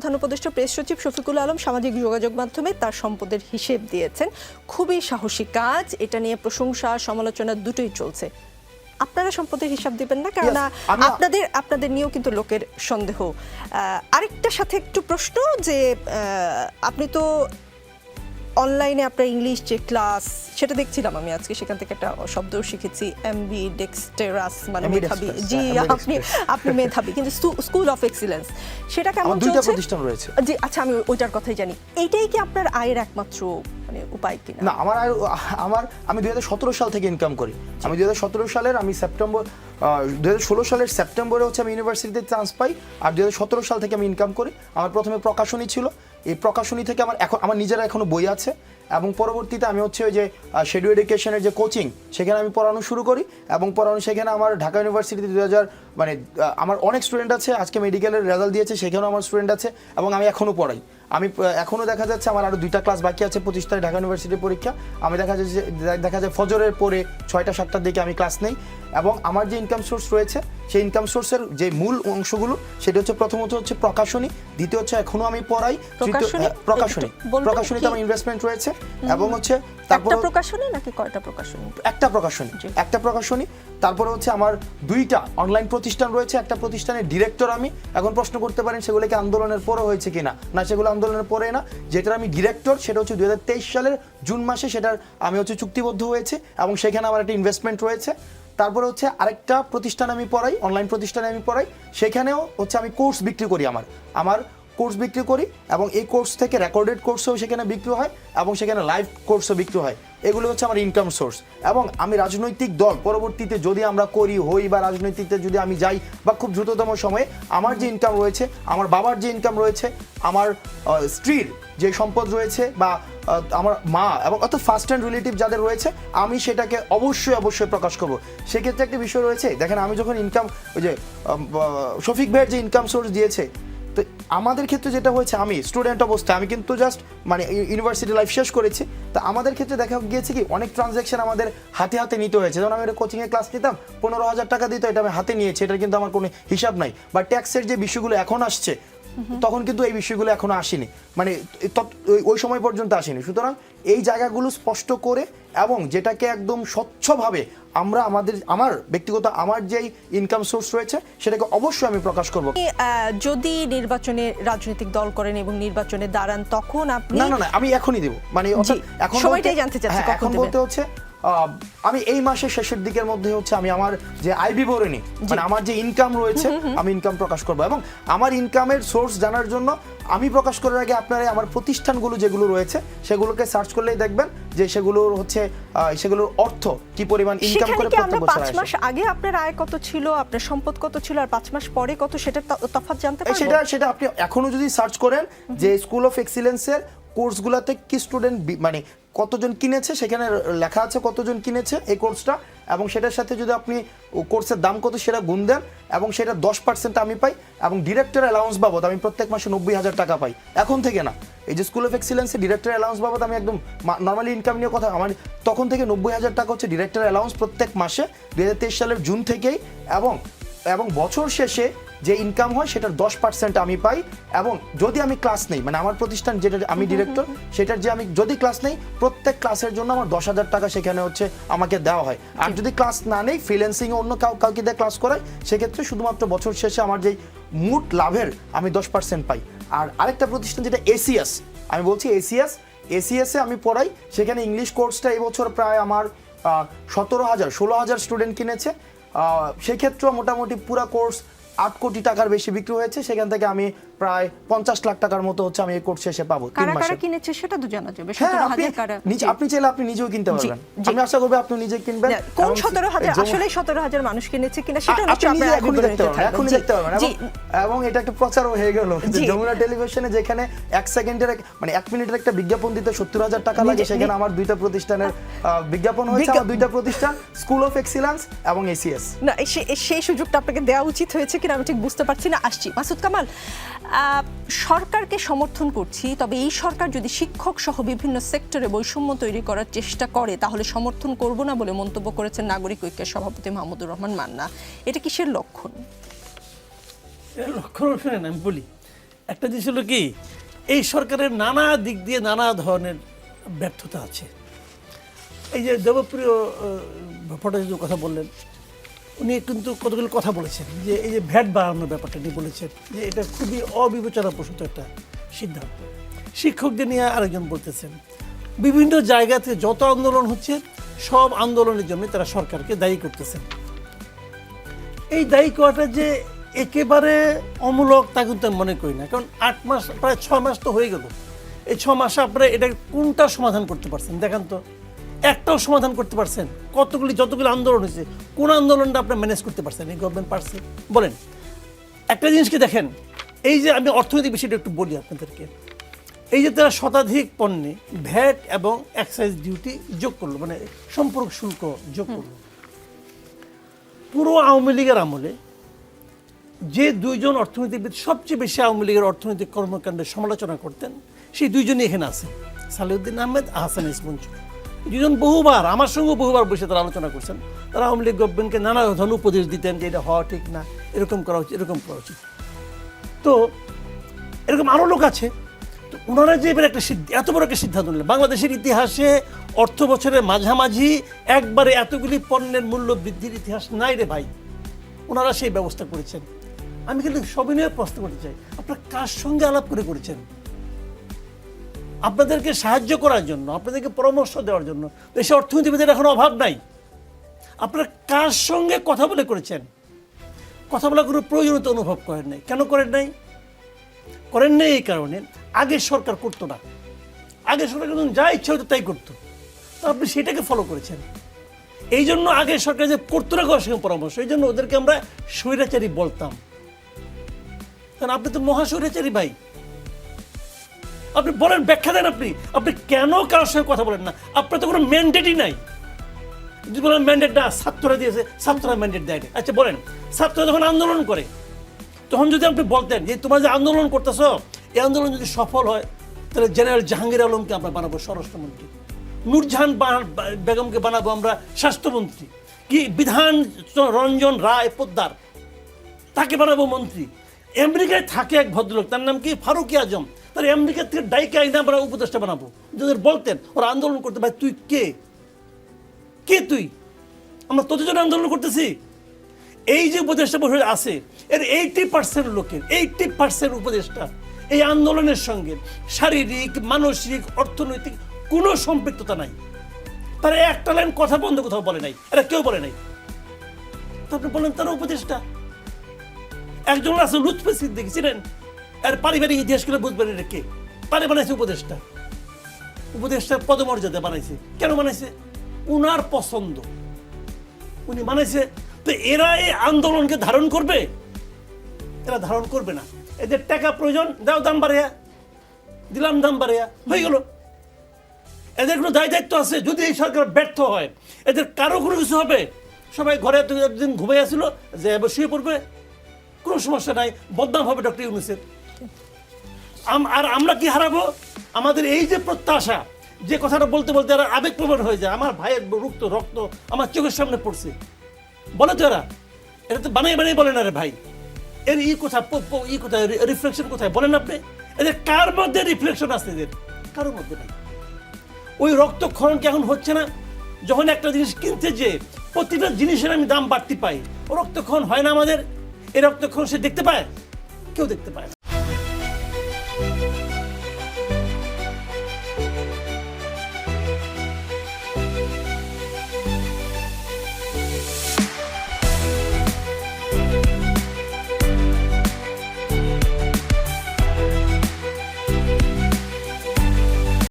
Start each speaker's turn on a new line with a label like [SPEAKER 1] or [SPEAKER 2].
[SPEAKER 1] প্রধান উপদেষ্টা প্রেস সচিব শফিকুল আলম সামাজিক যোগাযোগ মাধ্যমে তার সম্পদের হিসেব দিয়েছেন। খুবই সাহসী কাজ, এটা নিয়ে প্রশংসা সমালোচনা দুটোই চলছে। আপনারা সম্পদের হিসাব দিবেন না? কারণ আপনাদের নিয়েও কিন্তু লোকের সন্দেহ। আরেকটার সাথে একটু প্রশ্ন যে আপনি তো অনলাইনে আপনার ইংলিশ যে ক্লাস সেটা দেখছিলাম আমি আজকে, সেখান থেকে একটা শব্দও শিখেছি, এমবি ডেক্সটেরাস, মানে মেধাবী। জি, আপনি মেধাবী, কিন্তু স্কুল অফ এক্সিলেন্স সেটা কেমন চলছে?
[SPEAKER 2] 2টা প্রতিষ্ঠান রয়েছে।
[SPEAKER 1] জি, আচ্ছা, আমি ওইটার কথাই জানি। এইটাই কি আপনার আয়ের একমাত্র মানে উপায় কিনা?
[SPEAKER 2] না, আমি 2017 সাল থেকে ইনকাম করি। আমি 2017 সালের 2016 সালের সেপ্টেম্বরে হচ্ছে আমি ইউনিভার্সিটিতে চান্স পাই, আর 2017 সাল থেকে আমি ইনকাম করি। আমার প্রথমে প্রকাশনী ছিল, এই প্রকাশনী থেকে আমার নিজের এখনো বই আছে, এবং পরবর্তীতে আমি হচ্ছে ওই যে শেডিউ এডুকেশনের যে কোচিং, সেখানে আমি পড়ানো শুরু করি, এবং সেখানে আমার ঢাকা ইউনিভার্সিটিতে আমার অনেক স্টুডেন্ট আছে। আজকে মেডিকেলের রেজাল্ট দিয়েছে, সেখানেও আমার স্টুডেন্ট আছে, এবং আমি এখনও পড়াই। আমি এখনও দেখা যাচ্ছে আমার আরও 2টা ক্লাস বাকি আছে, 25 তারিখ ঢাকা ইউনিভার্সিটির পরীক্ষা। আমি দেখা যায় ফজরের পরে 6টা 7টার দিকে আমি ক্লাস নেই। এবং আমার যে ইনকাম সোর্স রয়েছে, সেই ইনকাম সোর্সের যে মূল অংশগুলো, সেটা হচ্ছে প্রথমত হচ্ছে প্রকাশনী, দ্বিতীয় হচ্ছে এখনও আমি পড়াই, প্রকাশনীতে আমার ইনভেস্টমেন্ট রয়েছে, এবং হচ্ছে
[SPEAKER 1] একটা প্রকাশনী নাকি কয়টা প্রকাশনী?
[SPEAKER 2] একটা প্রকাশনী। তারপরে হচ্ছে আমার 2টা অনলাইন প্রতিষ্ঠান রয়েছে। একটা প্রতিষ্ঠানের ডিরেক্টর আমি। এখন প্রশ্ন করতে পারেন সেগুলো কি আন্দোলনের পরে হয়েছে কিনা? না, সেগুলো আন্দোলনের পরে না। যেটার আমি ডিরেক্টর, সেটা হচ্ছে 2023 সালের জুন মাসে সেটার আমি হচ্ছে চুক্তিবদ্ধ হয়েছে, এবং সেখানে আমার একটা ইনভেস্টমেন্ট রয়েছে। তারপরে হচ্ছে আরেকটা প্রতিষ্ঠান আমি পড়াই, অনলাইন প্রতিষ্ঠানে আমি পড়াই, সেখানেও হচ্ছে আমি কোর্স বিক্রি করি। আমার কোর্স বিক্রি করি, এবং এই কোর্স থেকে রেকর্ডেড কোর্সও সেখানে বিক্রি হয়, এবং সেখানে লাইভ কোর্সও বিক্রি হয়। এগুলো হচ্ছে আমার ইনকাম সোর্স। এবং আমি রাজনৈতিক দল পরবর্তীতে যদি আমরা হই বা রাজনৈতিকতে যদি আমি যাই, বা খুব দ্রুততম সময়ে আমার যে ইনকাম রয়েছে, আমার বাবার যে ইনকাম রয়েছে, আমার স্ত্রীর যে সম্পদ রয়েছে, বা আমার মা এবং অত ফার্স্ট হ্যান্ড রিলেটিভ যাদের রয়েছে, আমি সেটাকে অবশ্যই প্রকাশ করব। সেক্ষেত্রে একটা বিষয় রয়েছে, দেখেন আমি যখন ইনকাম, ওই যে শফিক ভাইয়ের যে ইনকাম সোর্স দিয়েছে, তো আমাদের ক্ষেত্রে যেটা হয়েছে, আমি স্টুডেন্ট অবস্থায়, আমি কিন্তু জাস্ট ইউনিভার্সিটি লাইফ শেষ করেছি। তো আমাদের ক্ষেত্রে দেখা গিয়েছে কি অনেক ট্রানজ্যাকশন আমাদের হাতে নিতে হয়েছে। যেমন আমি কোচিংয়ে ক্লাস নিতাম, 15,000 টাকা দিত, এটা আমি হাতে নিয়েছি, এটা কিন্তু আমার কোনো হিসাব নাই। বা ট্যাক্সের যে বিষয়গুলো এখন আসছে, তখন কিন্তু এই বিষয়গুলো এখনো আসেনি, ওই সময় পর্যন্ত আসেনি। সুতরাং এই জায়গাগুলো স্পষ্ট করে, এবং যেটাকে একদম স্বচ্ছভাবে আমার ব্যক্তিগত আমার যেই ইনকাম সোর্স রয়েছে, সেটাকে অবশ্যই আমি প্রকাশ করব।
[SPEAKER 1] যদি নির্বাচনে রাজনৈতিক দল করেন এবং নির্বাচনে দাঁড়ান, তখন আপনি
[SPEAKER 2] না, আমি এখনই দেব,
[SPEAKER 1] এখন সময়টাই জানতে চাচ্ছি
[SPEAKER 2] এখন বলতে হচ্ছে আমি এই মাসের শেষের দিকের মধ্যে হচ্ছে আমি আমার যে আয় বিবরণী, আমার যে ইনকাম রয়েছে, আমি ইনকাম প্রকাশ করব। এবং আমার ইনকামের সোর্স জানার জন্য আমি প্রকাশ করার আগে আপনারা আমার প্রতিষ্ঠানগুলো যেগুলো রয়েছে, সেগুলোকে সার্চ করলেই দেখবেন যে সেগুলোর অর্থ কি পরিমাণ ইনকাম করে প্রত্যেক বছর আসে।
[SPEAKER 1] 5 মাস আগে আপনার আয় কত ছিল, আপনার সম্পদ কত ছিল, আর 5 মাস পরে কত, সেটা তফাৎ জানতে পারবো?
[SPEAKER 2] সেটা আপনি এখনো যদি সার্চ করেন যে স্কুল অফ এক্সিলেন্সের কোর্সগুলোতে কি স্টুডেন্ট কতজন কিনেছে, সেখানে লেখা আছে কতজন কিনেছে এই কোর্সটা, এবং সেটার সাথে যদি আপনি কোর্সের দাম কত সেটা গুণ দেন, এবং সেটা 10% আমি পাই, এবং ডিরেক্টর অ্যালাউন্স বাবদ আমি প্রত্যেক মাসে 90,000 টাকা পাই। এখন থেকে না, এই যে স্কুল অফ এক্সিলেন্সে ডিরেক্টর অ্যালাউন্স বাবদ আমি একদম নর্মালি ইনকাম নিয়ে কথা, আমার তখন থেকে 90,000 টাকা হচ্ছে ডিরেক্টর অ্যালাউন্স প্রত্যেক মাসে 2023 সালের জুন থেকেই, এবং বছর শেষে যে ইনকাম হয় সেটার 10% আমি পাই। এবং যদি আমি ক্লাস নেই, আমার প্রতিষ্ঠান যেটা আমি ডিরেক্টর, সেটার যে আমি যদি ক্লাস নেই, প্রত্যেক ক্লাসের জন্য আমার 10,000 টাকা সেখানে হচ্ছে আমাকে দেওয়া হয়। আর যদি ক্লাস না নেই, ফ্রিল্যান্সিং অন্য কাউকে দিয়ে ক্লাস করাই, সেক্ষেত্রে শুধুমাত্র বছর শেষে আমার যেই মোট লাভের আমি 10% পাই। আর আরেকটা প্রতিষ্ঠান যেটা এসিএস, আমি বলছি এসিএসে আমি পড়াই, সেখানে ইংলিশ কোর্সটা এবছর প্রায় আমার 16,000 স্টুডেন্ট কিনেছে। সেক্ষেত্রেও মোটামুটি পুরা কোর্স 8 কোটি টাকার বেশি বিক্রি হয়েছে। সেখান থেকে আমি প্রায় 50 লাখ টাকার মতো হচ্ছে আমি এই কোর্স শেষে পাবো 3 মাসে।
[SPEAKER 1] কারা কিনেছে সেটা তো জানা যাবে। 17,000 কারা?
[SPEAKER 2] আপনি চাইলে আপনি নিজেও কিনতে পারবেন। আমি আশা করব আপনি নিজে কিনবেন।
[SPEAKER 1] কোন 17,000 আসলে 17,000 মানুষ কিনেছে কিনা সেটা নিশ্চয়ই আপনারা এখন দেখতে পারবেন।
[SPEAKER 2] এবং এটা একটা প্রচারও হয়ে গেল যে যমুনা টেলিভিশনে যেখানে 1 সেকেন্ডের 1 মিনিটের একটা বিজ্ঞাপন দিতে 70,000 টাকা লাগে, সেখানে আমার 2টা প্রতিষ্ঠানের বিজ্ঞাপন হয়েছে। আমার 2টা প্রতিষ্ঠান স্কুল অফ এক্সিলেন্স এবং এসিএস।
[SPEAKER 1] না, সেই সুযোগটা আপনাকে দেওয়া উচিত হয়েছে কিনা আমি ঠিক বুঝতে পারছি না। আসছি মাসুদ কামাল, সরকারকে সমর্থন করছি, তবে এই সরকার যদি শিক্ষক সহ বিভিন্ন সেক্টরে বৈষম্য তৈরি করার চেষ্টা করে, তাহলে সমর্থন করব না বলে মন্তব্য করেছেন নাগরিক ঐক্যের সভাপতি মাহমুদুর রহমান মান্না। এটা কিসের লক্ষণ?
[SPEAKER 3] লক্ষণ শুনেন, আমি বলি, একটা জিনিস হলো কি, এই সরকারের নানা দিক দিয়ে নানা ধরনের ব্যর্থতা আছে। এই যে দেবপ্রিয় ভট্টাচার্য কথা বললেন, উনি কিন্তু কতগুলো কথা বলেছেন যে এই যে ভ্যাট বাড়ানোর ব্যাপারটা নিয়ে বলেছেন যে এটা খুবই অবিবেচনাপ্রসূত একটা সিদ্ধান্ত। শিক্ষকদের নিয়ে আরেকজন বলতেছেন, বিভিন্ন জায়গাতে যত আন্দোলন হচ্ছে সব আন্দোলনের জন্য তারা সরকারকে দায়ী করতেছেন। এই দায়ী করাটা যে একেবারে অমূলক তা কিন্তু আমি মনে করি না, কারণ 8 মাস প্রায় 6 মাস তো হয়ে গেল। এই 6 মাসে আপনারা এটা কোনটা সমাধান করতে পারছেন দেখান তো, একটাও সমাধান করতে পারছেন? যতগুলি আন্দোলন হয়েছে কোন আন্দোলনটা আপনার ম্যানেজ করতে পারছেন? এই গভর্নমেন্ট পারছে বলেন? একটা জিনিসকে দেখেন, এই যে আমি অর্থনৈতিক বিষয়টা একটু বলি আপনাদেরকে, এই যে তারা শতাধিক পণ্যে ভ্যাট এবং এক্সাইজ ডিউটি যোগ করলো, মানে সম্পর্ক শুল্ক যোগ করলো। পুরো আওয়ামী লীগের আমলে যে দুইজন অর্থনীতিবিদ সবচেয়ে বেশি আওয়ামী লীগের অর্থনৈতিক কর্মকাণ্ডের সমালোচনা করতেন, সেই দুইজনই এখানে আছেন, সালেউদ্দিন আহমেদ, আহসান ইসমঞ্জু। দুজন বহুবার আমার সঙ্গে বহুবার বসে তারা আলোচনা করছেন। তারা আওয়ামী লীগ গভর্নমেন্টকে নানা ধরনের উপদেশ দিতেন যে এটা হওয়া ঠিক না, এরকম করা উচিত, এরকম করা উচিত। তো এরকম আরও লোক আছে। তো ওনারা যে এবার একটা এত বড় একটা সিদ্ধান্ত নিলেন, বাংলাদেশের ইতিহাসে অর্থ বছরের মাঝামাঝি একবারে এতগুলি পণ্যের মূল্য বৃদ্ধির ইতিহাস নাই রে ভাই। ওনারা সেই ব্যবস্থা করেছেন। আমি কিন্তু সবিনয়ে প্রশ্ন করতে চাই, আপনারা কার সঙ্গে আলাপ করে করেছেন? আপনাদেরকে সাহায্য করার জন্য, আপনাদেরকে পরামর্শ দেওয়ার জন্য দেশে অর্থনীতিবিদের এখন অভাব নাই। আপনারা কার সঙ্গে কথা বলে করেছেন? কথা বলার কোনো প্রয়োজনীয়তা অনুভব করেন নাই। কেন করেন নাই? করেন নাই এই কারণে, আগের সরকার করতো না। আগের সরকার যখন যা ইচ্ছা হতো তাই করতো, তো আপনি সেটাকে ফলো করেছেন। এই জন্য আগের সরকার যে করতো না করার সঙ্গে পরামর্শ, এই জন্য ওদেরকে আমরা স্বৈরাচারী বলতাম। কারণ আপনি তো মহা স্বৈরাচারী ভাই। আপনি বলেন, ব্যাখ্যা দেন, আপনি কেন কারোর সঙ্গে কথা বলেন না? আপনার তো কোনো ম্যান্ডেটই নাই। যদি বলেন ম্যান্ডেট না, ছাত্ররা দিয়েছে, ছাত্ররা ম্যান্ডেট দেয়। আচ্ছা বলেন, ছাত্ররা যখন আন্দোলন করে তখন যদি আপনি বলতেন যে তোমরা যে আন্দোলন করতেছ, এই আন্দোলন যদি সফল হয় তাহলে জেনারেল জাহাঙ্গীর আলমকে আমরা বানাবো স্বরাষ্ট্রমন্ত্রী, নূরজাহান বেগমকে বানাবো আমরা স্বাস্থ্যমন্ত্রী, কি বিধান রঞ্জন রায় পোদ্দার তাকে বানাবো মন্ত্রী। আমেরিকায় থাকে এক ভদ্রলোক, তার নাম কি ফারুকি আজম, তার আমেরিকা থেকে ডাইকে আইনা আমরা উপদেষ্টা বানাবো। যাদের বলতেন ওরা আন্দোলন করতে, ভাই তুই কে তুই? আমরা তোদের জন্য আন্দোলন করতেছি। এই যে উপদেষ্টা বসে আছে এর 80% লোকের, 80% উপদেষ্টা এই আন্দোলনের সঙ্গে শারীরিক, মানসিক, অর্থনৈতিক কোনো সম্পৃক্ততা নাই। তারা একটা লাইন কথা বন্ধ কোথাও বলে নাই, এরা কেউ বলে নাই। তো আপনি বলেন তারা উপদেষ্টা। একজন আছে লুৎফে সিদ্দিকী, ছিলেন, আর পারিবারিক ইতিহাসগুলো বুঝবেন এটা কে। পারে বানাইছে উপদেষ্টা, উপদেষ্টার পদমর্যাদা বানাইছে। কেন বানাইছে? উনার পছন্দ, উনি বানাইছে। তো এরা এই আন্দোলনকে ধারণ করবে? এরা ধারণ করবে না। এদের টাকা প্রয়োজন, দাও দাম বাড়িয়া, দিলাম দাম বাড়িয়া, হয়ে গেল। এদের কোনো দায় দায়িত্ব আছে? যদি এই সরকার ব্যর্থ হয় এদের কারো কোনো কিছু হবে? সবাই ঘরে একদিন ঘুমিয়ে আসছিল যে এবার শুয়ে পড়বে, কোনো সমস্যা নাই, বদনাম হবে ডক্টর ইউনূসের। আর আমরা কি হারাবো? আমাদের এই যে প্রত্যাশা, যে কথাটা বলতে বলতে এরা আবেগপ্রবণ হয়ে যায়, আমার ভাইয়ের রক্ত আমার চোখের সামনে পড়ছে, বলে তো এটা তো বানিয়ে বলে না রে ভাই। এর কোথায় রিফ্লেকশন কোথায় বলেন আপনি? এদের কার মধ্যে রিফ্লেকশন আছে? এদের কারোর মধ্যে নাই। ওই রক্তক্ষরণ কি এখন হচ্ছে না? যখন একটা জিনিস কিনতে যে প্রতিটা জিনিসের আমি দাম বাড়তি পাই, ও রক্তক্ষরণ হয় না আমাদের? এই রক্তক্ষরণ সে দেখতে পায়? কেউ দেখতে পায় না।